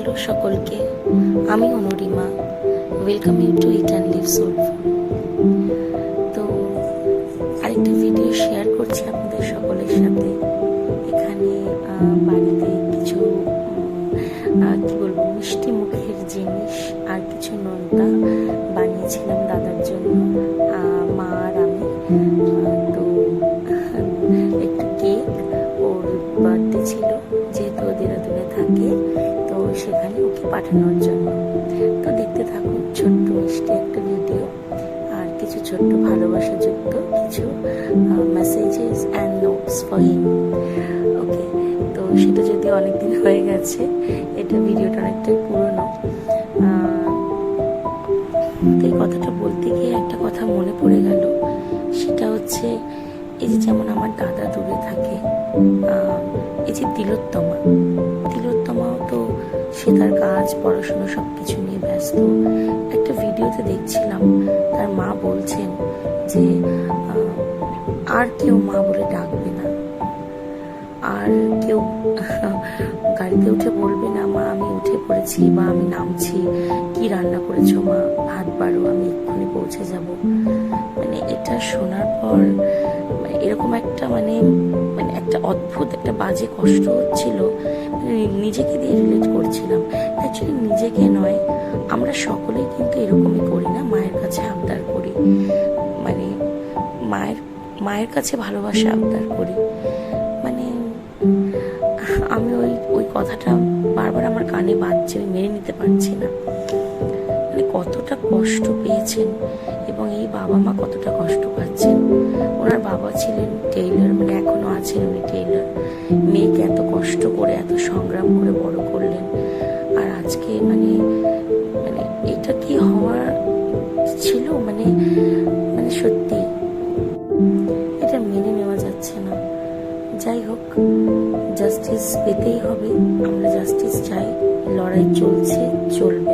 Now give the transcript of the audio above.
Hello সকলকে, আমি Anurima. Welcome you to eat and live soulful. তো আরেকটা ভিডিও শেয়ার করছি আপনাদের সকলের সাথে। এখানে বাড়িতে কিছু কি বলবো, মিষ্টি মুখের জিনিস আর কিছু নোনতা বানিয়েছিলাম দাদার জন্য, মা আর আমি। তো একটু কেক, ওর বার্থডে ছিল, যেহেতু ও দেরাদুনে থাকে, তো সেখানে ওকে পাঠানোর জন্য। তো দেখতে থাকুন ছোট্ট মিষ্টি একটা ভিডিও আর কিছু ছোট্ট ভালোবাসাযুক্ত কিছু messages and notes for him. Okay, তো সেটা যদি অনেকদিন হয়ে গেছে, এটা ভিডিওটা অনেকটাই পুরনো। তো এই কথাটা বলতে গিয়ে একটা কথা মনে পড়ে গেল, সেটা হচ্ছে এই যে যেমন আমার দাদা দূরে থাকে, এই যে তিলোত্তমাও তো সে তার কাজ পড়াশোনা সব কিছু নিয়ে ব্যস্ত। একটা ভিডিওতে দেখছিলাম তার মা বলছেন যে আর কেউ মা বলে ডাকবে না, আর কেউ গাড়িতে উঠে বলবে না মা আমি উঠে পড়েছি বা আমি নামছি, কি রান্না করেছো মা, ভাত বাড়ো, আমি এক্ষুনি পৌঁছে যাব। মানে এটা শোনার পর এরকম একটা মানে একটা অদ্ভুত একটা বাজে কষ্ট হচ্ছিল। নিজেকে দিয়ে রিলেট করছিলাম। অ্যাকচুয়ালি নিজেকে নয়, আমরা সকলেই কিন্তু এরকমই করি না, মায়ের কাছে আবদার করি, মানে মায়ের কাছে ভালোবাসা আবদার করি। মানে আমি ওই কথাটা বারবার আমার কানে বাজছে, আমি মেনে নিতে পারছি না। মানে কতটা কষ্ট পেয়েছেন এবং এই বাবা মা কতটা কষ্ট পাচ্ছেন। ওনার বাবা ছিলেন টেইলার, মানে এখনো আছেন উনি টেইলার। মেয়েকে এত কষ্ট করে এত সংগ্রাম করে বড় করলেন, আর আজকে মানে এটা কি হওয়ার ছিল? মানে সত্যি এটা মেনে নেওয়া যাচ্ছে না। যাই হোক, জাস্টিস পেতেই হবে, আমরা জাস্টিস চাই, লড়াই চলছে, চলবে।